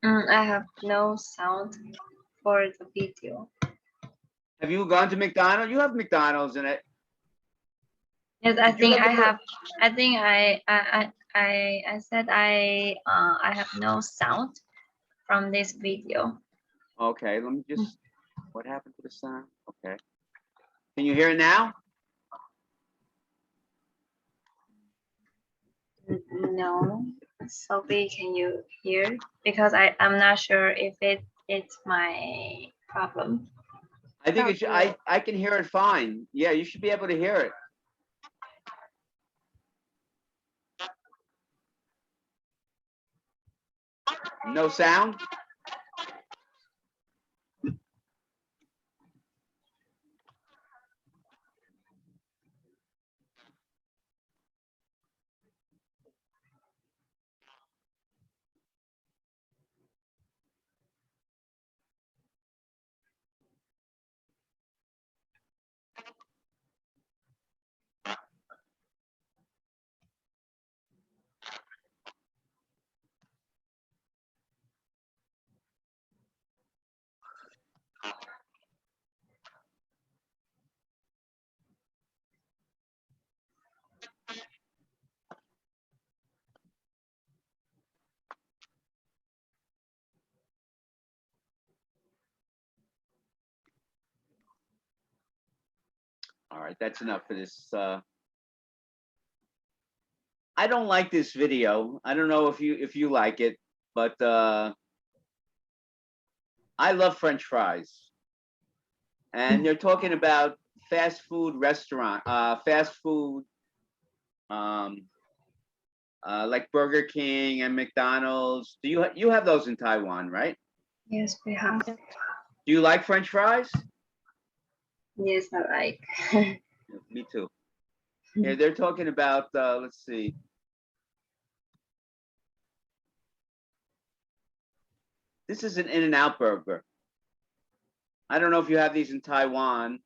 [SPEAKER 3] I have no sound for the video.
[SPEAKER 1] Have you gone to McDonald's? You have McDonald's in it.
[SPEAKER 3] Yes, I
[SPEAKER 1] Did you
[SPEAKER 3] think
[SPEAKER 1] have
[SPEAKER 3] I
[SPEAKER 1] the-
[SPEAKER 3] have. I think I said I have no sound from this video.
[SPEAKER 1] Okay, let me just, what happened to the sound? Okay. Can you hear it now?
[SPEAKER 3] No, Sophie, can you hear? Because I'm not sure if it's my problem.
[SPEAKER 1] I think it should, I can hear it fine. Yeah, you should be able to hear it. No sound? All right, that's enough for this. I don't like this video. I don't know if you like it, but I love French fries. And they're talking about fast food restaurant, fast food, like Burger King and McDonald's. Do you have those in Taiwan, right?
[SPEAKER 3] Yes, we have.
[SPEAKER 1] Do you like French fries?
[SPEAKER 3] Yes, I like.
[SPEAKER 1] Me too. Here they're talking about. Let's see. This is an In-N-Out burger. I don't know if you have these in Taiwan.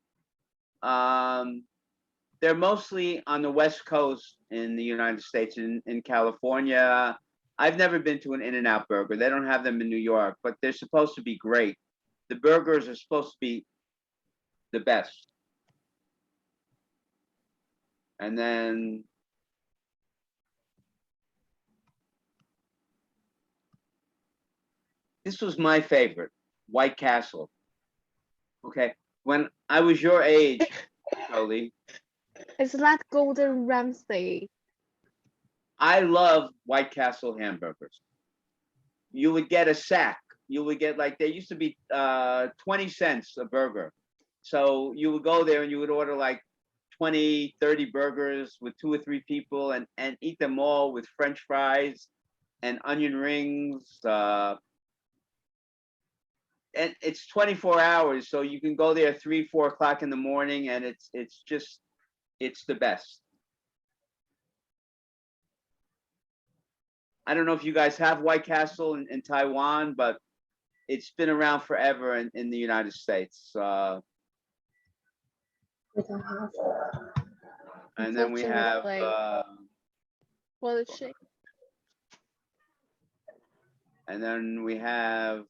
[SPEAKER 1] They're mostly on the West Coast in the United States, in California. I've never been to an In-N-Out burger. They don't have them in New York, but they're supposed to be great. The burgers are supposed to be the best. And then this was my favorite, White Castle. Okay, when I was your age, Jolie,
[SPEAKER 2] It's like Golden Ramsay.
[SPEAKER 1] I love White Castle hamburgers. You would get a sack. You would get, like, they used to be 20 cents a burger. So you would go there and you would order like 20, 30 burgers with 2 or 3 people and eat them all with French fries and onion rings. And it's 24 hours, so you can go there 3, 4 o'clock in the morning, and it's the best. I don't know if you guys have White Castle in Taiwan, but it's been around forever in the United States.
[SPEAKER 3] We don't have.
[SPEAKER 1] And then we have
[SPEAKER 2] Unfortunately. What is she?
[SPEAKER 1] and then we have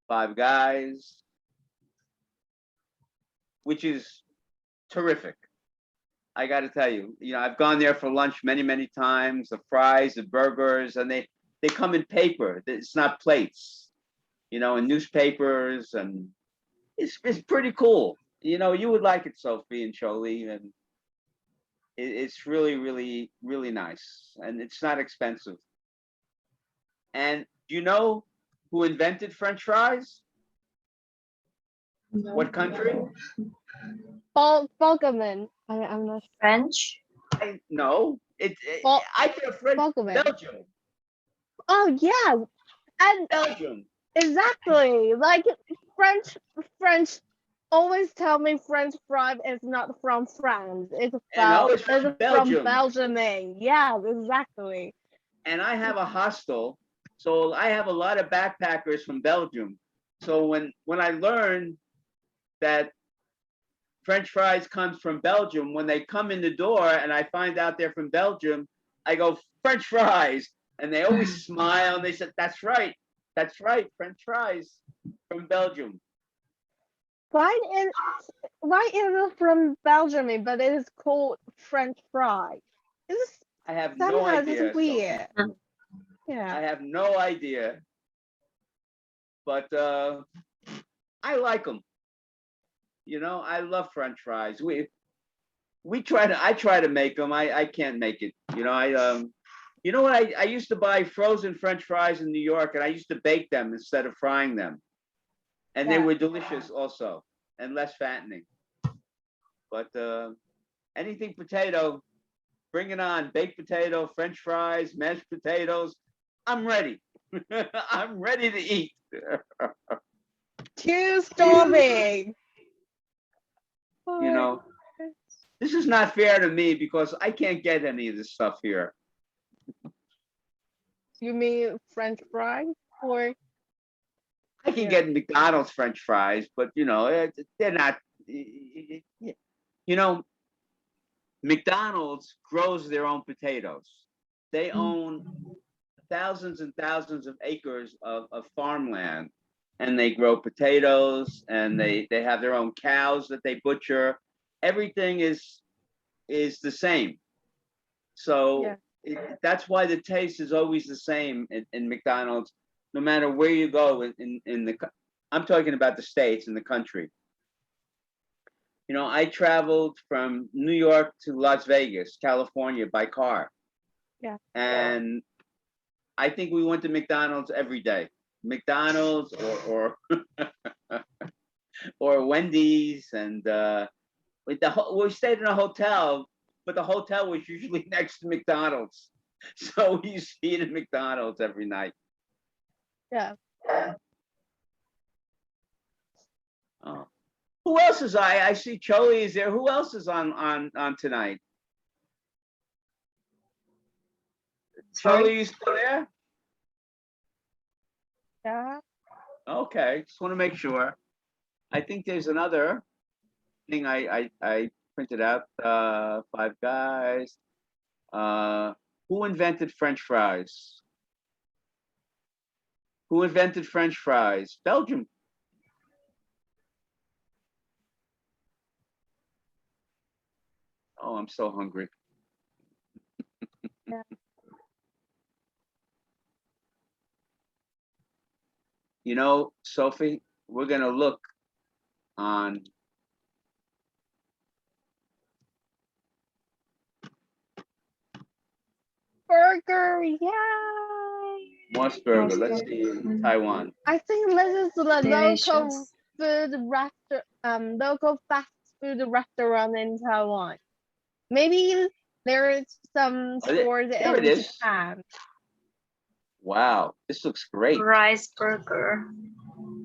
[SPEAKER 1] Five Guys, which is terrific. I got to tell you, I've gone there for lunch many, many times. The fries, the burgers, and they come in paper. It's not plates, in newspapers, and it's pretty cool. You would like it, Sophie and Jolie, and it's really, really, really nice, and it's not expensive. And do you know who invented French fries?
[SPEAKER 3] No.
[SPEAKER 1] What country?
[SPEAKER 2] Boggerman. I'm not
[SPEAKER 3] French.
[SPEAKER 1] No,
[SPEAKER 2] Bol-
[SPEAKER 1] I think French.
[SPEAKER 2] Boggerman.
[SPEAKER 1] Belgium.
[SPEAKER 2] Oh yeah, and
[SPEAKER 1] Belgium.
[SPEAKER 2] exactly like French always tell me French fry is not from France. It's
[SPEAKER 1] It's from
[SPEAKER 2] from
[SPEAKER 1] Belgium.
[SPEAKER 2] Belgium. Yeah, exactly.
[SPEAKER 1] And I have a hostel, so I have a lot of backpackers from Belgium. So when I learned that French fries comes from Belgium, when they come in the door and I find out they're from Belgium, I go, French fries, and they always smile and they said, that's right, French fries from Belgium.
[SPEAKER 2] Why is it from Belgium, but it is called French fry? It's
[SPEAKER 1] I have no
[SPEAKER 2] somehow
[SPEAKER 1] idea.
[SPEAKER 2] it's weird.
[SPEAKER 1] Sophie.
[SPEAKER 2] Yeah.
[SPEAKER 1] I have no idea, but I like them. I love French fries. I try to make them. I can't make it. I used to buy frozen French fries in New York, and I used to bake them instead of frying them, and they
[SPEAKER 2] Yeah.
[SPEAKER 1] were delicious also and less fattening. But anything potato, bring it on. Baked potato, French fries, mashed potatoes. I'm ready. I'm ready to eat.
[SPEAKER 2] Too starving.
[SPEAKER 1] This is not fair to me because I can't get any of this stuff here.
[SPEAKER 2] You mean French fries or
[SPEAKER 1] I can
[SPEAKER 2] Yeah.
[SPEAKER 1] get McDonald's French fries, but they're not. McDonald's grows their own potatoes. They own thousands and thousands of acres of farmland, and they grow potatoes, and they have their own cows that they butcher. Everything is the same. So
[SPEAKER 2] Yeah.
[SPEAKER 1] that's why the taste is always the same in McDonald's, no matter where you go in the I'm talking about the States and the country. You know, I traveled from New York to Las Vegas, California by car.
[SPEAKER 2] Yeah.
[SPEAKER 1] And I think we went to McDonald's every day. McDonald's or Wendy's, and we stayed in a hotel, but the hotel was usually next to McDonald's. So we used to eat at McDonald's every night.
[SPEAKER 2] Yeah.
[SPEAKER 1] Oh. Who else is I see Choli is there. Who else is on tonight?
[SPEAKER 3] Sorry?
[SPEAKER 1] Choli, you still there?
[SPEAKER 2] Yeah.
[SPEAKER 1] Okay, just want to make sure. I think there's another thing I printed out. Five Guys. Who invented French fries? Who invented French fries? Belgium. Oh, I'm so hungry.
[SPEAKER 2] Yeah.
[SPEAKER 1] You know, Sophie, we're gonna look on
[SPEAKER 2] Burger, yay!
[SPEAKER 1] Moss Burger. Let's see,
[SPEAKER 3] Mm.
[SPEAKER 1] Taiwan.
[SPEAKER 2] I think this is the local
[SPEAKER 3] Delicious.
[SPEAKER 2] local fast food restaurant in Taiwan. Maybe there is some
[SPEAKER 1] Oh,
[SPEAKER 2] stores
[SPEAKER 1] there
[SPEAKER 2] in
[SPEAKER 1] it is.
[SPEAKER 2] Japan.
[SPEAKER 1] Wow, this looks great.
[SPEAKER 3] Rice burger.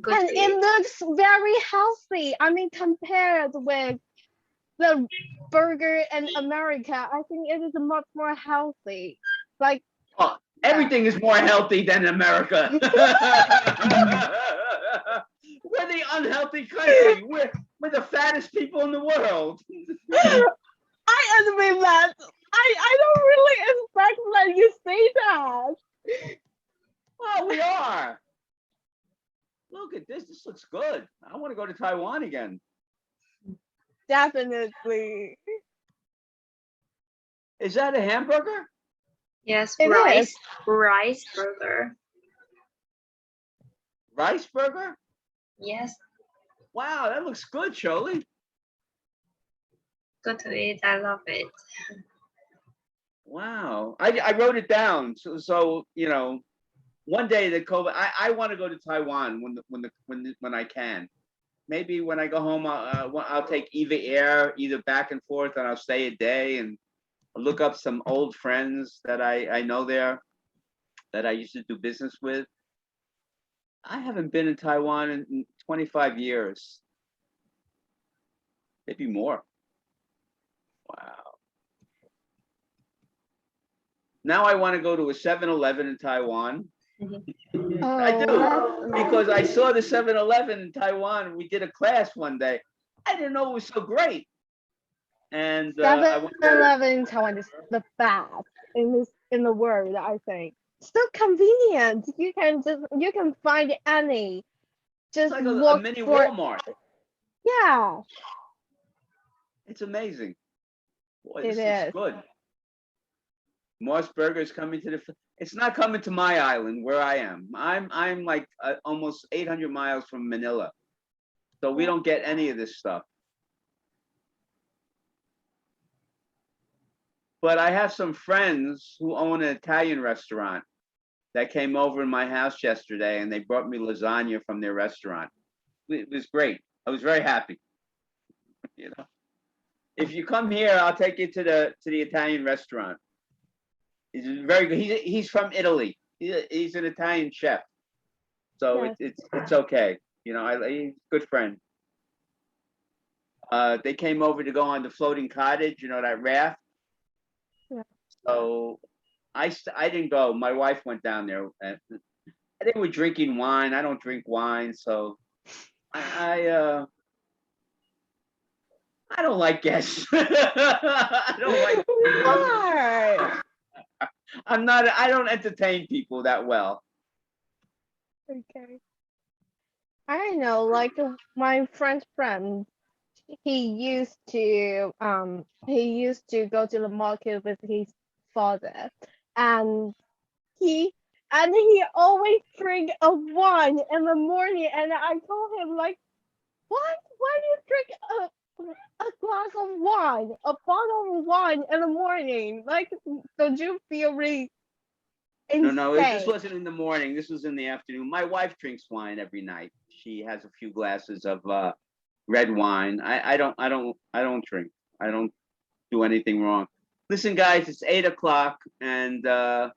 [SPEAKER 3] Good
[SPEAKER 2] And
[SPEAKER 3] to
[SPEAKER 2] it
[SPEAKER 3] eat.
[SPEAKER 2] looks very healthy. I mean, compared with the burger in America, I think it is much more healthy. Like,
[SPEAKER 1] Oh, everything is more healthy than in America. We're the unhealthy country. We're the fattest people in the world.
[SPEAKER 2] I admit that. I don't really expect that you say that.
[SPEAKER 1] Well, we are. Look at this. This looks good. I want to go to Taiwan again.
[SPEAKER 2] Definitely.
[SPEAKER 1] Is that a hamburger?
[SPEAKER 3] Yes,
[SPEAKER 2] It
[SPEAKER 3] rice.
[SPEAKER 2] is.
[SPEAKER 3] Rice burger.
[SPEAKER 1] Rice burger?
[SPEAKER 3] Yes,
[SPEAKER 1] Wow, that looks good, Choli.
[SPEAKER 3] good to eat. I love it.
[SPEAKER 1] Wow. I wrote it down. So you know, one day the COVID. I want to go to Taiwan when I can. Maybe when I go home, I'll take Eva Air either back and forth, and I'll stay a day and look up some old friends that I know there that I used to do business with. I haven't been in Taiwan in 25 years, maybe more. Wow. Now I want to go to a 7-Eleven in Taiwan. I do,
[SPEAKER 2] Oh,
[SPEAKER 1] because I saw the 7-Eleven in Taiwan. We did a class one day. I didn't know it was so great. And I went there.
[SPEAKER 2] 7-Eleven in Taiwan is the best in the world, I think. So convenient. You can find any.
[SPEAKER 1] It's
[SPEAKER 2] Just
[SPEAKER 1] like a
[SPEAKER 2] look
[SPEAKER 1] mini
[SPEAKER 2] for
[SPEAKER 1] Walmart.
[SPEAKER 2] yeah.
[SPEAKER 1] It's amazing. Boy,
[SPEAKER 2] It
[SPEAKER 1] this looks
[SPEAKER 2] is.
[SPEAKER 1] good. Moss Burger is coming to the. It's not coming to my island where I am. I'm like almost 800 miles from Manila, so we don't get any of this stuff. But I have some friends who own an Italian restaurant that came over in my house yesterday, and they brought me lasagna from their restaurant. It was great. I was very happy. You know, if you come here, I'll take you to the Italian restaurant. He's very good. He's from Italy. He's an Italian chef, so
[SPEAKER 2] Yes.
[SPEAKER 1] it's okay. You know, he's a good friend. They came over to go on the floating cottage. You know, that raft.
[SPEAKER 2] Yeah.
[SPEAKER 1] So I didn't go. My wife went down there. And they were drinking wine. I don't drink wine, so I don't like guests. I don't like.
[SPEAKER 2] Why?
[SPEAKER 1] I'm not. I don't entertain people that well.
[SPEAKER 2] Okay. I know, like my French friend, he used to go to the market with his father, and he and he always drink a wine in the morning, and I told him like, what? Why do you drink a glass of wine, a bottle of wine in the morning? Like, don't you feel really
[SPEAKER 1] No, this
[SPEAKER 2] insane?
[SPEAKER 1] wasn't in the morning. This was in the afternoon. My wife drinks wine every night. She has a few glasses of red wine. I don't drink. I don't do anything wrong. Listen, guys, it's 8 o'clock, and they're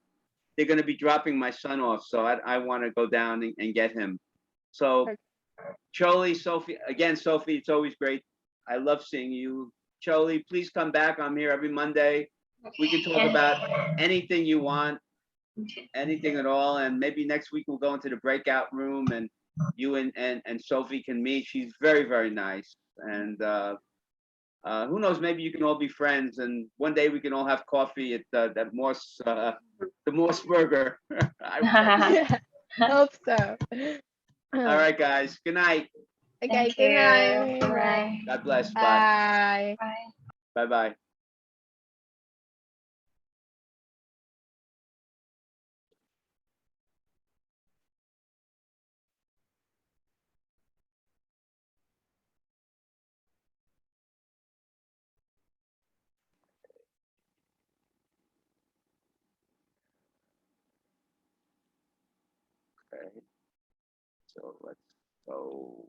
[SPEAKER 1] going to be dropping my son off. So I want to go down and get him. So,
[SPEAKER 2] Okay.
[SPEAKER 1] Charlie, Sophie, again, Sophie, it's always great. I love seeing you. Charlie, please come back. I'm here every Monday. We can talk about anything you want, anything at all. And maybe next week we'll go into the breakout room and you and Sophie can meet. She's very, very nice. And who knows, maybe you can all be friends. And one day we can all have coffee at that Morse, the Morse Burger.
[SPEAKER 2] Yeah, hope so.
[SPEAKER 1] All right, guys. Good night.
[SPEAKER 2] Okay,
[SPEAKER 3] Thank
[SPEAKER 2] good
[SPEAKER 3] you.
[SPEAKER 2] night.
[SPEAKER 3] Bye.
[SPEAKER 1] God bless. Bye.
[SPEAKER 2] Bye.
[SPEAKER 3] Bye.
[SPEAKER 1] Bye bye. Okay. So let's go.